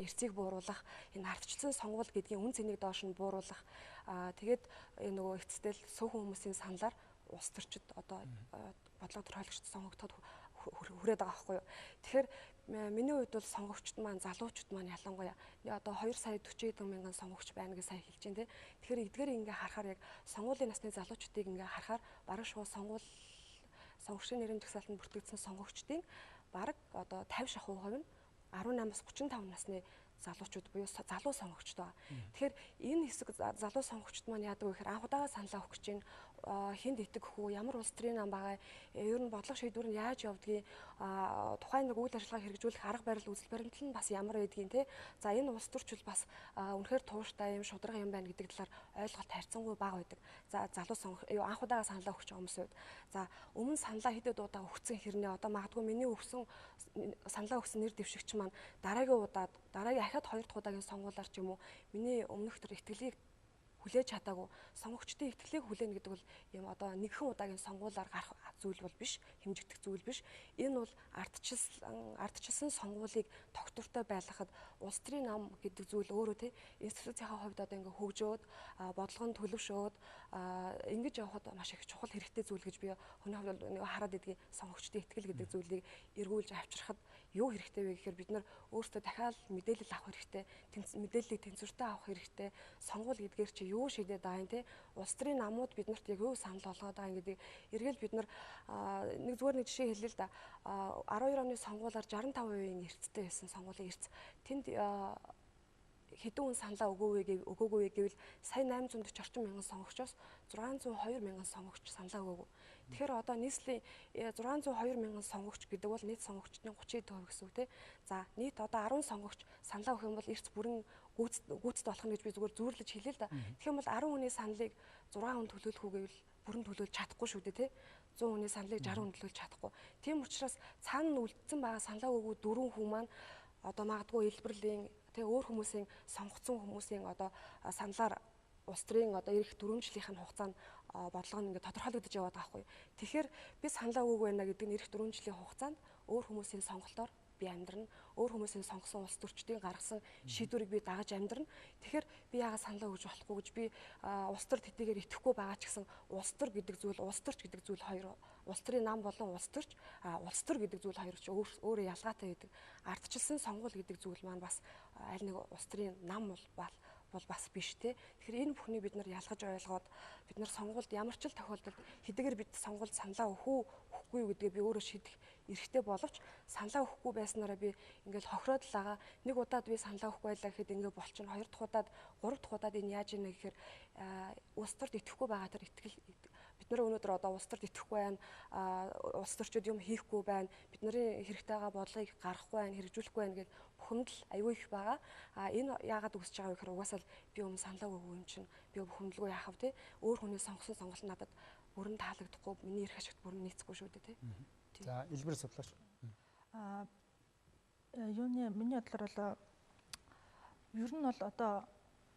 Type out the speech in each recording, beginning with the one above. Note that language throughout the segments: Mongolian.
эрсийг бууруулах, энэ ардчлсан сонгуул гэдгийн үн цэнийг доош нь бууруулах. Тэгээд нөгөө эцэстэл сөөхөн хүмүүсийн саналаар улс төрчид одоо бодлого төрөлхтөд сонгогдоход хүрээд байгаа байхгүй юу. Тэгэхээр миний хувьд бол сонгогчд маань, залуучууд маань ялангуяа одоо 2 сая 40 мянган сонгогч байна гэж сайн хэлж байна тий. Тэгэхээр эдгээр ингээ харахаар яг сонгуулийн насны залуучдыг ингээ харахаар бараг шууд сонгогчдын нэрийн жагсаалтанд бүртгэгдсэн сонгогчдын бараг одоо 50% нь 18-аас 35 насны залуучууд буюу залуу сонгогчд байгаа. Тэгэхээр энэ хэсэг залуу сонгогчд маань яадаг вэ гэхээр анх удаага саналаа өгч чинь хинд итгэх үү, ямар улс төрийн нам байгаа, ер нь бодлого шийдвэр нь яаж явдгийг, тухайн нэг үйл ажиллагаа хэрэгжүүлэх арга барил, үзэл баримтлал нь бас ямар байдгийг те. За энэ улс төрчл бас үнэхээр тууштай юм, шударга юм байна гэдэг талаар ойлголт харьцангуй бага байдаг. За залуу анх удаага саналаа өгч байгаа хүмүүсийн хувьд. За өмнө саналаа хэдэд удаа өгсөн хэрнээ одоо магадгүй миний саналаа өгсөн нэр дэвшигч маань дараагийн ахаад 2 дахь удаагийн сонгуулиар ч юм уу миний өмнөх төр итгэлийг хүлээж чадаагүй, сонгогчдын итгэлийг хүлээнэ гэдэг бол юм одоо нэгэн удаагийн сонгуулиар гарах зүйл бол биш, хэмжигдэх зүйл биш. Энэ бол ардчилсан сонгуулийг тогтвортой байлгахад улс төрийн нам гэдэг зүйл өөрөө тий институцийн хувьд одоо ингээ хөгжөөд, бодлого нь төлөвшөөд ингэж явахад маш их чухал хэрэгтэй зүйл гэж би хүний хувьд нэг хараад идгийн сонгогчдын итгэл гэдэг зүйлийг эргүүлж авчрахад юу хэрэгтэй вэ гэхээр бид нар өөрсдөө дахиад мэдээлэл авах хэрэгтэй, мэдээллийг тэнцвэртэй авах хэрэгтэй. Сонгуул гэдгээр чи юу шийдээд байгаа юм те. Улс төрийн намууд биднэрт яг юу санал болгоод байгаа гэдэг эргэл бид нар нэг жишээ хэлье л да. 12 оны сонгуулиар 65% эрсдэлтэй байсан сонгуулийн эрс. Тэнд хэдэн хүн саналаа өгөөгүй гэвэл сая 840 орчим мянган сонгогчоос 602 мянган сонгогч саналаа өгөөгүй. Тэгэхээр одоо нийслэлийн 602 мянган сонгогч гэдэг бол нийт сонгогчдын 30% гэсэн үг тийм. За нийт одоо 10 сонгогч саналаа өгөх юм бол эрс бүрэн гүйцэд болох нь гэж би зүгээр зүйрлэж хэлээ л да. Тэгэх юм бол 10 хүний саналыг 6 хүн төлөөлөх үү гэвэл бүрэн төлөөлж чадахгүй шүү дээ тийм. 100 хүний саналыг 60 хүн төлөөлж чадахгүй. Тийм учраас цаана үлдсэн байгаа саналаа өгөө 4 хүн маань одоо магадгүй хэлбэрлийн тэг өөр хүмүүсийн сонгогдсон хүмүүсийн одоо саналаар улс төрийн одоо ирэх 4 жилийн хугацаанд бодлого нь ингээд тодорхойлогдож яваад байгаа хгүй. Тэгэхээр би саналаа өгөөгүй байна гэдэг нь ирэх 4 жилийн хугацаанд өөр хүмүүсийн сонголтоор би амьдрна. Өөр хүмүүсийн сонгосон улс төрчдийн гаргасан шийдвэрийг би дагаж амьдрна. Тэгэхээр би яагаад саналаа өгж болохгүй гэж би улс төр тэтгэгээр итгэхгүй байгаа ч гэсэн улс төр гэдэг зүйл, улс төрч гэдэг зүйл хоёр улс төрийн нам болон улс төрч улс төр гэдэг зүйл хоёр ч өөрөө ялгаатай байдаг. Ардчилсан сонгуул гэдэг зүйл маань бас аль нэг улс төрийн нам бол бас биш те. Тэгэхээр энэ бүхнийг бид нар ялгаж ойлгоод бид нар сонгуульд ямар ч л тохиолдолд хэдийгээр бид сонгуульд саналаа өгөхгүй юу гэдгээ би өөрөө шийдэх эрхтэй боловч саналаа өгөхгүй байснараа би ингээл хохироод л байгаа. Нэг удаад би саналаа өгөхгүй байлаа гэхэд ингээ болчихно. 2 дахь удаад, 3 дахь удаад энэ яаж ийнэ гэхээр улс төрд итгэхгүй байгаа тэр итгэл бид нар өнөөдөр одоо улс төрд итгэхгүй байна. Улс төрчид юм хийхгүй байна. Бидний хэрэгтэй байгаа бодлогыг гаргахгүй байна, хэрэгжүүлэхгүй байна гэж бухимдал аюул их байгаа. Энэ яагаад үүсэж байгаа вэ гэхээр угаасаа л би өмнө саналаа өгөө юм чинь би бухимдалгүй яахав те. Өөр хүний сонгосон сонголт надад бүрэн таалагдахгүй, миний эрх ашигт бүрэн нийцэхгүй шүү дээ те. За, элбэр судлаач. Миний бодлоор бол ер нь бол одоо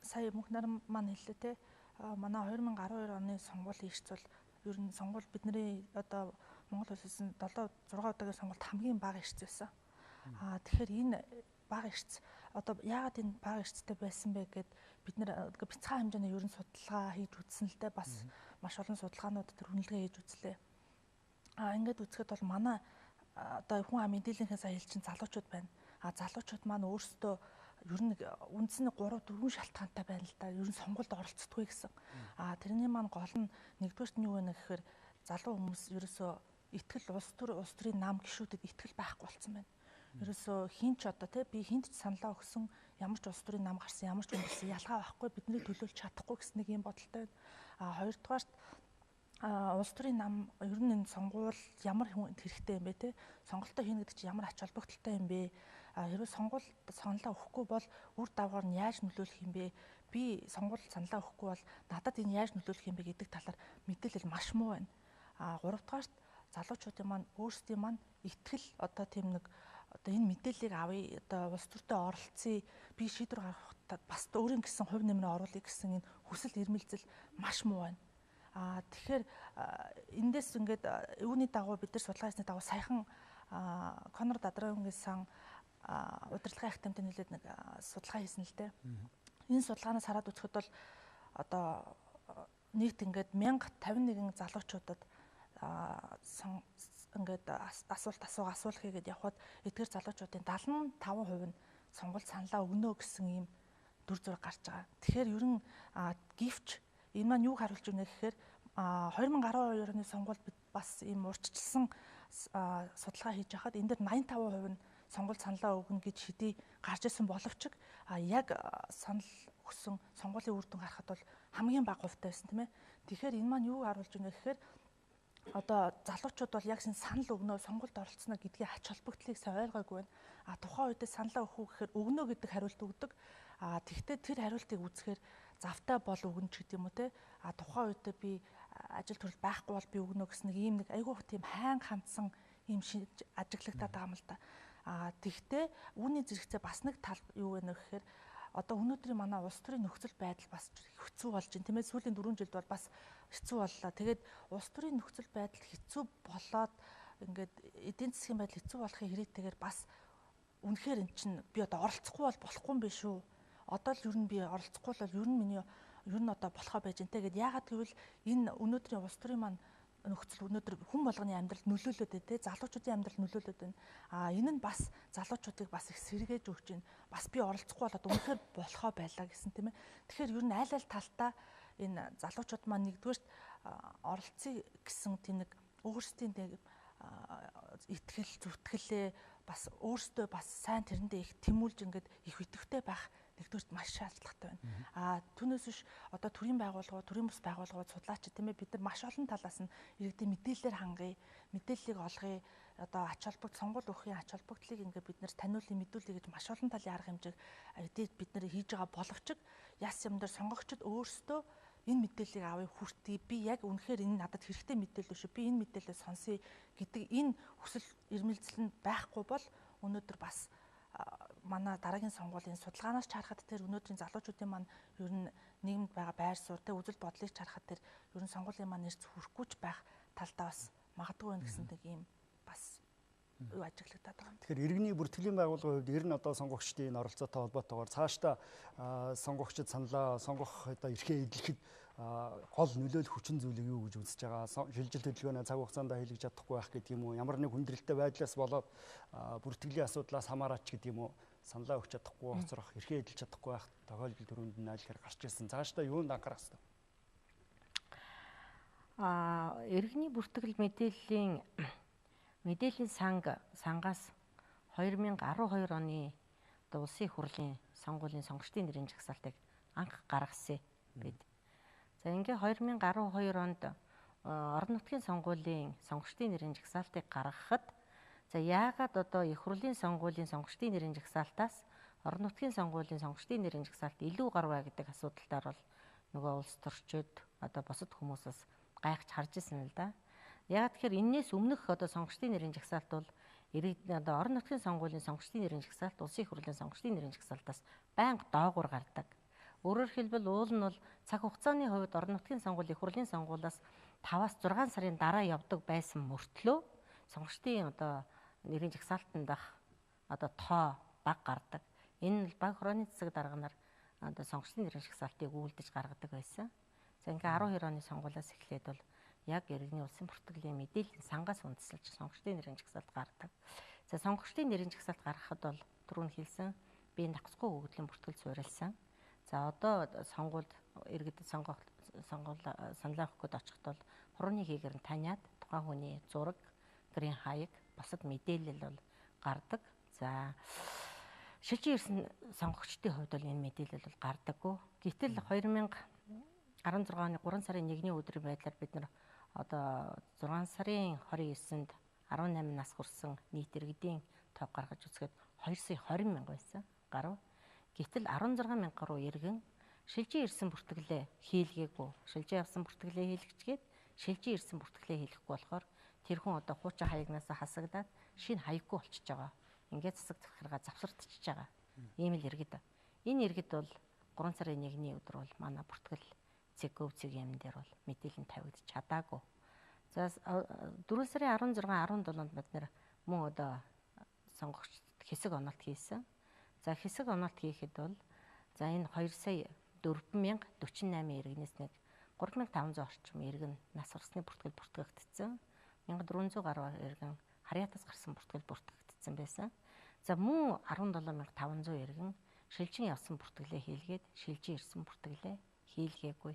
сая мөнх наран маань хэллээ те. Манай 2012 оны сонгуулийн эрс бол ер нь сонгуул бидний одоо Монгол улсын 7 6 удаагийн сонгуульд хамгийн бага эрс байсан. Тэгэхээр энэ бага эрс одоо яагаад энэ бага эрстэй байсан бэ гэд бид нэр бяцхан хэмжээний ерөн судалгаа хийж үзсэн л дээ бас маш олон судалгаанууд төр үнэлгээ хийж үзлээ. Ингээд үзэхэд бол манай одоо хүн амын мэдээллийнхээ сая хэлчин залуучууд байна. Залуучууд маань өөрсдөө ер нь үндсэн 3 4 шалтгаантай байна л да. Ер нь сонгуульд оролцдоггүй гэсэн. Тэрний маань гол нь нэгдүгээрт нь юу вэ гэхээр залуу хүмүүс ерөөсөө итгэл улс төрийн нам гишүүдэд итгэл байхгүй болсон байна. Ерөөсөө хинч одоо тий би хинт ч саналаа өгсөн ямар ч улс төрийн нам гарсан ямар ч хүмүүс ялгаа байхгүй бидний төлөөлж чадахгүй гэсэн нэг юм бодолтой байна. Хоёрдугаарт улс төрийн нам ер нь энэ сонгуул ямар хэрэгтэй юм бэ те сонголтоо хийнэ гэдэг чинь ямар ач холбогдолтой юм бэ хэрвээ саналаа өгөхгүй бол үр дагавар нь яаж нөлөөлөх юм бэ би саналаа өгөхгүй бол надад энэ яаж нөлөөлөх юм бэ гэдэг талаар мэдээлэл маш муу байна. Гуравдугаарт залуучуудын маань өөрсдийн маань итгэл одоо тийм нэг одоо энэ мэдээллийг авъя одоо улс төртөө оролцъё би шийдвэр гаргахад бас өөрийн гэсэн хувь нэмрээ оруулъя гэсэн энэ хүсэл эрмэлзэл маш муу байна. Тэгэхээр эндээс ингээд үүний дагуу бид нар судалгаа хийсний дагуу саяхан Конрад Адраунгийн сан удирдлагын ахтамтай нэлээд нэг судалгаа хийсэн л дээ. Энэ судалгаанаас хараад үзэхэд бол одоо нийт ингээд 1051 залуучуудад ингээд асуулгыг гээд явхад эдгээр залуучуудын 75% нь сонгуульд саналаа өгнө гэсэн ийм дүр зураг гарч байгаа. Тэгэхээр ер нь гівч энэ маань юу харуулж байна гэхээр 2012 оны сонгуульд бид бас ийм урьдчилсан судалгаа хийж байхад энэ дээр 85% нь сонгуульд саналаа өгнө гэж хэдий гарч ирсэн боловч яг санал өгсөн сонгуулийн үр дүн харахад бол хамгийн бага хувьтай байсан тийм ээ. Тэгэхээр энэ маань юу харуулж байна гэхээр одоо залуучууд бол яг санал өгнө сонгуульд оролцсноо гэдгийг ач холбогдлыг сайн ойлгоогүй байна. Тухайн үедээ саналаа өгөх үү гэхээр өгнө гэдэг хариулт өгдөг. Тэгвэл тэр хариултыг үзэхээр завтай бол өгнө ч гэдэм үү те. Тухайн үедээ би ажил төрөл байхгүй бол би өгнө гэсэн нэг ийм нэг айгүй тийм хайн хандсан ийм ажиглагдаад байгаа юм л да. Тэгвэл үүний зэрэгцээ бас нэг тал юу вэ гэхээр одоо өнөөдрийн манай улс төрийн нөхцөл байдал бас хэцүү болж байна тийм ээ. Сүүлийн 4 жилд бол бас хэцүү боллоо. Тэгээд улс төрийн нөхцөл байдал хэцүү болоод ингээд эдийн засгийн байдал хэцүү болохын хэрэгтэйгээр бас үнэхээр эн чинь би одоо оролцохгүй бол болохгүй юм биш үү? Одоо л ер нь би оролцохгүй бол ер нь одоо болохоо байж энэ тэгээд яагаад гэвэл энэ өнөөдрийн улс төрийн маань нөхцөл өнөөдөр хүн болгоны амьдралд нөлөөлөд байна те залуучуудын амьдралд нөлөөлөд байна. Энэ нь бас залуучуудыг бас их сэргээж өгч байна. Бас би оролцохгүй болоод үнэхээр болохоо байлаа гэсэн тийм ээ. Тэгэхээр ер нь аль талтаа энэ залуучууд маань нэгдүгээр оролцъё гэсэн тийм нэг өөрсдийн тийм итгэл зүтгэлээ бас өөрсдөө бас сайн тэрэндээ их тэмүүлж ингээд их идэвхтэй байх нэгдүгürt маш шаардлагатай байна. Түүнээс биш одоо төрийн байгууллагууд, төрийн бус байгууллагууд судлаач тийм ээ бид нар маш олон талаас нь иргэдийн мэдээлэлээр хангая, мэдээллийг олгоё. Одоо ач холбогдол сонгуул өгөхийн ач холбогдлыг ингээд бид нар таниулын мэдүүлэе гэж маш олон талын арга хэмжээг бид нар хийж байгаа боловч яс юм дээр сонгогчд өөрсдөө энэ мэдээллийг авъя хүртээ би яг үнэхээр энэ надад хэрэгтэй мэдээлэл шүү би энэ мэдээлэлээ сонсъё гэдэг энэ хүсэл эрмэлзэл нь байхгүй бол өнөөдөр бас манай дараагийн сонгуулийн судалгаанаас харахад тэр өнөөдрийн залуучуудын маань ер нь нийгэмд байгаа байр суурь тэ үзэл бодлыг харахад тэр ер нь сонгуулийн маань нэрц хүрэхгүй ч байх талдаа бас магадгүй байна гэсэн нэг юм бас юу ажиглагдаад байгаа юм. Тэгэхээр иргэний бүртгэлийн байгууллагын хувьд ер нь одоо сонгогчдын оролцоотой холбоотойгоор цаашдаа сонгогчд саналаа сонгох одоо эрхээ эдлэхэд гол нөлөөлөх хүчин зүйлийг юу гэж үзэж байгаа? Шилжилт хөдөлгөөнөө цаг хугацаанд хийлгэж чадахгүй байх гэдэг юм уу? Ямар нэг хүндрэлтэй байдлаас болоод бүртгэлийн асуудлаас хамаараач гэдэг юм уу? Саналаа өгч чадахгүй хоцрох, эрхээ эдэлж чадахгүй байх тохиолдол төрөнд нь айлхаар гарч ирсэн. Цаашдаа юунд анхаарах ёстой? Иргэний бүртгэл мэдээллийн сангаас 2012 оны улсын их хурлын сонгуулийн сонгогчдын нэрийн жагсаалтыг анх гаргасан бид. За ингээ 2012 онд орон нутгийн сонгуулийн сонгогчдын нэрийн жагсаалтыг гаргахад за яагаад одоо их хурлын сонгуулийн сонгогчдын нэрийн жагсаалтаас орон нутгийн сонгуулийн сонгогчдын нэрийн жагсаалт илүү гарваа гэдэг асуудалтаар бол нөгөө улс төрчид одоо бусад хүмүүсээс гайхаж харж ирсэн л да. Яг тэгэхээр энээс өмнөх одоо сонгогчдын нэрийн жагсаалт бол одоо орон нутгийн сонгуулийн сонгогчдын нэрийн жагсаалт улсын их хурлын сонгогчдын нэрийн жагсаалтаас байнга доогуур гардаг. Өөрөөр хэлбэл уул нь бол цаг хугацааны хувьд орон нутгийн сонгуулийн их хурлын сонгуулиас 5-аас 6 сарын дараа явдаг байсан мөртлөө сонгогчдын одоо нэрийн жагсаалтанд дах одоо тоо бага гардаг. Энэ нь баг хорооны цэцэг дарганаар одоо сонгогчдын нэрийн жагсаалтыг үйлдэж гаргадаг байсан. За ингээ 12 оны сонгуулиас эхлээд бол яг иргэний улсын бүртгэлийн мэдээллийн сангаас үндэслэж сонгогчдын нэрийн жагсаалт гаргадаг. За сонгогчдын нэрийн жагсаалт гаргахад бол түрүүн хэлсэн бие даахгүй өгөгдлийн бүртгэл суурилсан. За одоо сонгуульд иргэд саналаа өгөх гээд очиход бол хурууны хийгэр нь таниад тухайн хүний зураг, гэрийн хаяг, бусад мэдээлэл бол гардаг. За шилжиж ирсэн сонгогчдын хувьд бол энэ мэдээлэл бол гардаггүй. Гэтэл 2016 оны 3 сарын 1-ний өдрийн байдлаар бид нар одоо 6 сарын 29-нд 18 нас хүрсэн нийт иргэдийн тоог гаргаж үзэхэд 220,000 байсан гаруй. Гэтэл 16,000 гаруй иргэн шилжиж ирсэн бүртгэлээ хийлгээгүй. Шилжиж явсан бүртгэлээ хийлгэчгээд шилжиж ирсэн бүртгэлээ хийлгэхгүй болохоор тэр хүн одоо хуучин хаягнаас хасагдаад шинэ хаяггүй болчихж байгаа. Ингээд засаг захиргаа завсардчихж байгаа. Ийм л иргэд. Энэ иргэд бол 3 сарын 1-ний өдөр бол манай бүртгэл цэг юм дээр бол мэдээлэл тавигдчих чадаагүй. За 4 сарын 16, 17-нд бид нэр мөн одоо сонгогчд хэсэг онолт хийсэн. За хэсэг онолт хийхэд бол за энэ 2,04,048 иргэнээс нэг 3,500 орчим иргэн нас барсны бүртгэл бүртгэгдсэн. 1,400 гаруй иргэн харьяатаас гарсан бүртгэл бүртгэгдсэн байсан. За мөн 17,500 иргэн шилжин явсан бүртгэлээ хийлгээд шилжин ирсэн бүртгэлээ хийлгээгүй.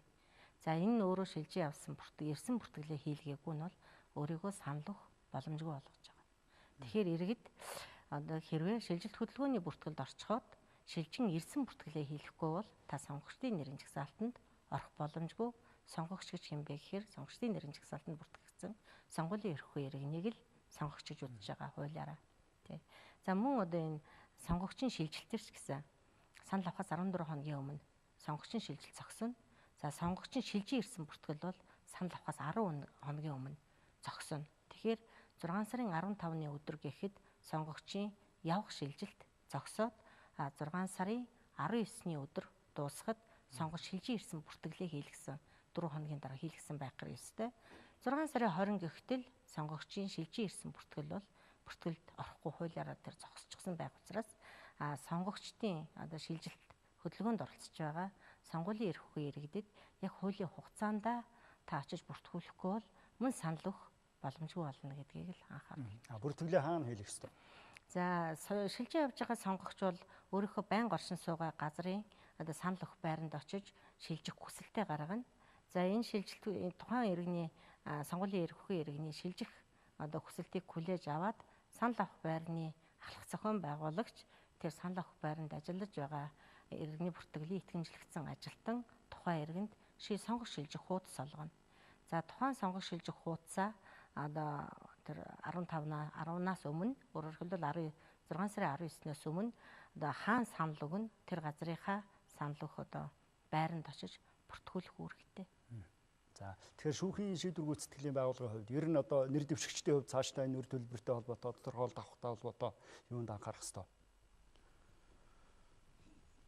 За энэ нь өөрөө шилжин явсан ирсэн бүртгэлээ хийлгээгүй нь бол өөрийгөө санал өгөх боломжгүй болгож байгаа. Тэгэхээр иргэд одоо хэрвээ шилжилт хөдөлгөөний бүртгэлд орчиход шилжин ирсэн бүртгэлээ хийлгэхгүй бол та сонгогчдын нэрийн жагсаалтанд орох боломжгүй. Сонгогч гэж хэмбэ гэхээр сонгогчдын нэрийн жагсаалтанд бүртгэгдсэн сонгуулийн эрхгүй иргэнийг л сонгогч гэж үзэж байгаа хуулиараа. Тий. За мөн одоо энэ сонгогчийн шилжилтээр ч гэсэн санал авахаас 14 хоногийн өмнө сонгогчийн шилжилт зогсоно. За сонгогчийн шилжин ирсэн бүртгэл бол санал авахаас 10 хоногийн өмнө зогсоно. Тэгэхээр 6 сарын 15-ны өдөр гэхэд сонгогчийн явах шилжилт зогсоод 6 сарын 19-ний өдөр дуусахад сонгогч шилжин ирсэн бүртгэлээ хийлгэсэн 4 хоногийн дараа хийлгэсэн байх ёстой. 6 сарын 20 гэхтэл сонгогчийн шилжин ирсэн бүртгэл бол бүртгэлд орохгүй хуулиараа тэр зогсчихсан байх учраас сонгогчдын одоо шилжилт хөдөлгөөнд оролцож байгаа сонгуулийн эрхгүй иргэдэд яг хуулийн хугацаанд та очиж бүртгүүлэхгүй бол мөн санал өгөх боломжгүй болно гэдгийг л анхаарал. Бүртгэлээ хаана хийх ёстой? За шилжин явж байгаа сонгогч бол өөрийнхөө байнга оршин суугаа газрын одоо санал өгөх байранд очиж шилжих хүсэлтээ гаргана. За энэ шилжилт тухайн иргэний сонгуулийн эрхгүй иргэний шилжих одоо хүсэлтийг хүлээж аваад санал авах байрны ахлах зохион байгуулагч тэр санал авах байранд ажиллаж байгаа иргэний бүртгэлийг итгэмжлэгдсэн ажилтан тухайн иргэнд сонгох шилжих хуудас олгоно. За тухайн сонгох шилжих хуудасаа одоо тэр 10-аас өмнө өөрөөр хэлбэл 16 сарын 19-ноос өмнө одоо хаан санал өгнө тэр газрынхаа санал өгөх одоо байранд очиж бүртгүүлэх үүрэгтэй. За тэгэхээр шүүхийн шийдвэр гүйцэтгэлийн байгууллагын хувьд ер нь одоо нэр дэвшигчдийн хувьд цаашдаа энэ нэр төлбөртэй холбоотой тодорхойлолт авахтай холбоотой юунд анхаарах ёстой?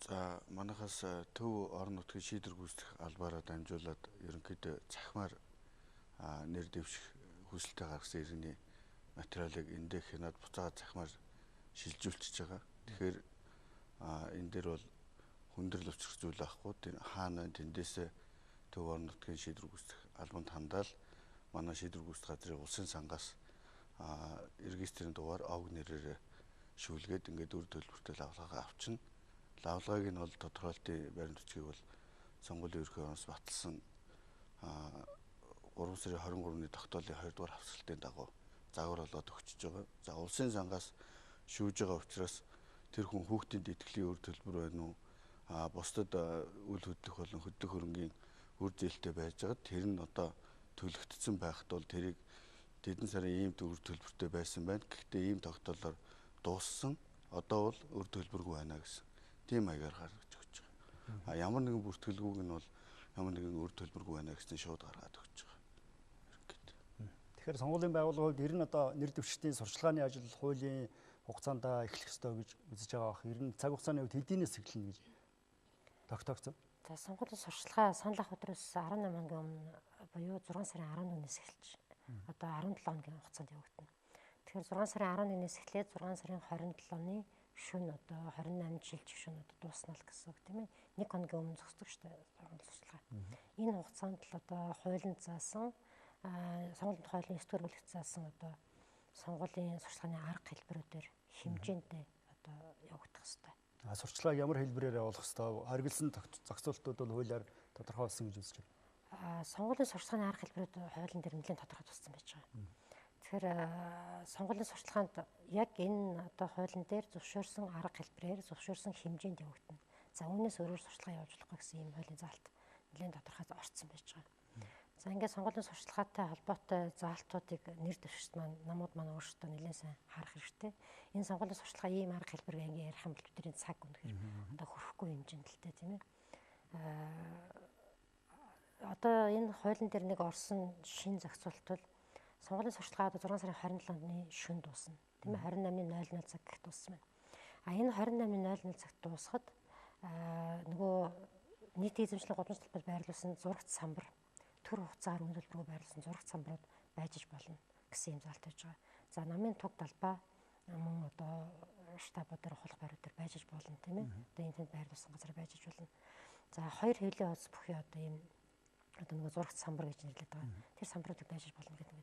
За манайхаас төв орон нутгийн шийдвэр гүйцэтгэх албаараа дамжуулаад ерөнхийдөө цахимаар нэр дэвших хүсэлтэд гаргасан иргэний материалыг эндээ хянаад буцаага цахимаар шилжүүлчихэж байгаа. Тэгэхээр энэ дээр бол хүндрэл учрах зүйл байхгүй. Хаана тэндээсээ төв орон нутгийн шийдвэр гүйцэтгэх албанд хандаал манай шийдвэр гүйцэтгэх газрын улсын сангаас регистрийн дугаар ОГ нэрээр шүүлгээд ингээд үр төлбөртэй лавлагаа авчна. Лавлагыг нь бол тодорхойлтын байрны төчгийг бол сонгуулийн ерхий ороноос баталсан 3 сарын 23-ны тогтоолын 2 дугаар хавцлалтын дагуу загвар болоод өгчөж байгаа. За улсын сангаас шүүж байгаа учраас тэр хүн хүүхдийн итгэлийн үр төлбөр байна уу? Бусдад үйл хөдлөх болон хөдөлгөх хөрөнгийн үр зээлтэй байж байгаа. Тэр нь одоо төлөгдсөн байхад бол тэрийг тэдэн сарын ийм үр төлбөртэй байсан байна. Гэхдээ ийм тогтоолоор дууссан. Одоо бол үр төлбөргүй байна гэсэн. Тийм маягаар гаргаж өгч байгаа. Ямар нэгэн бүртгэлгүйг нь бол ямар нэгэн үр төлбөргүй байна гэсэн шууд гаргаад өгч байгаа. Тэгэхээр сонгуулийн байгууллагууд ер нь одоо нэр дэвшигчдийн сурчлагын ажил хуулийн хугацаанд эхлэх ёстой гэж үзэж байгаа бах. Ер нь цаг хугацааны хувьд хэдийнээс эхэлнэ гэж тогтоогдсон. За сонгуулийн сурчлага санал авах өдрөөс 18 хоногийн өмнө буюу 6 сарын 11-ээс эхэлж одоо 17 хоногийн хугацаанд явагдана. Тэгэхээр 6 сарын 11-ээс эхлээд 6 сарын 27-ны шөнө одоо 28 жилийн шөнө одоо дуусна л гэсэн үг тийм ээ. 1 хоногийн өмнө зогсдог шүү дээ сонгуулийн сурчлага. Энэ хугацаанд л одоо хуулинд заасан сонгуулийн хуулийн 9-р бүлэгт заасан одоо сонгуулийн сурчлагын арга хэлбэрүүдээр хэмжээндээ одоо явагдах ёстой. Сурчлагыг ямар хэлбэрээр явуулах ёстой? Харгалзсан зохицуултууд бол хуулиар тодорхойлсон гэж үзэж байна. Сонгуулийн сурчлагын арга хэлбэрүүд хуулийн дээр нэлээд тодорхой туссан байж байгаа. Тэгэхээр сонгуулийн сурчлаганд яг энэ одоо хуулийн дээр зөвшөөрсөн арга хэлбэрээр зөвшөөрсөн хэмжээнд явагдана. За үүнээс өөрөөр сурчлага явуулж болохгүй гэсэн ийм хуулийн заалт нэлээд тодорхой орцсон байж байгаа. За ингээд сонгуулийн сурчлагатай холбоотой заалтуудыг нэр дэвшигчд намууд маань өөрсдөө нэлээд сайн харах хэрэгтэй. Энэ сонгуулийн сурчлага ийм арга хэлбэрээр ингээд ярих юм бол бидний цаг үнэхээр одоо хүрэхгүй хэмжээнд л дээ тийм ээ. Одоо энэ хуулийн дээр нэг орсон шин зохицуулт бол сонгуулийн сурчлагаа одоо 6 сарын 27-ны шөнө дуусна. Тийм ээ 28-ны 00 цаг гэх дууссан байна. Энэ 28-ны 00 цагт дуусахад нөгөө нийтийн эзэмшлийн гудамж талбарт байрлуулсан зурагт самбар төр хугацаар үн төлбөрөөр байрлуулсан зурагт самбарууд байж болно гэсэн юм заалт байж байгаа. За намын туг талбай мөн одоо штабуудаар хулах байруудаар байж аж болно тийм ээ. Одоо энэ тэнд байр тусан газар байж аж болно. За хоёр хэвлэлийн хуудас бүхий одоо ийм одоо нэг зурагт самбар гэж нэрлэдэг байгаа. Тэр самбаруудыг байж аж болно гэдэг.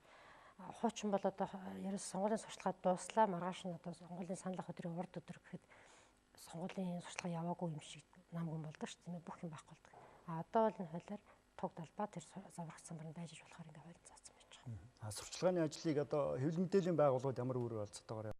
Хуучин бол одоо ерөөс сонгуулийн сурталчилгаа дууслаа маргааш нь одоо сонгуулийн санал авах өдрийн урд өдөр гэхэд сонгуулийн сурталчилгаа яваагүй юм шиг намган болдог шүү дээ. Бүх юм байхгүй болдог. Одоо бол энэ хуулиар туг талбай тэр зурагт самбар нь байж аж болохоор ингээ хууль заасан байж байгаа. Сурчлагын ажлыг одоо хэвлэл мэдээллийн байгууллагууд ямар үр олцотойгоор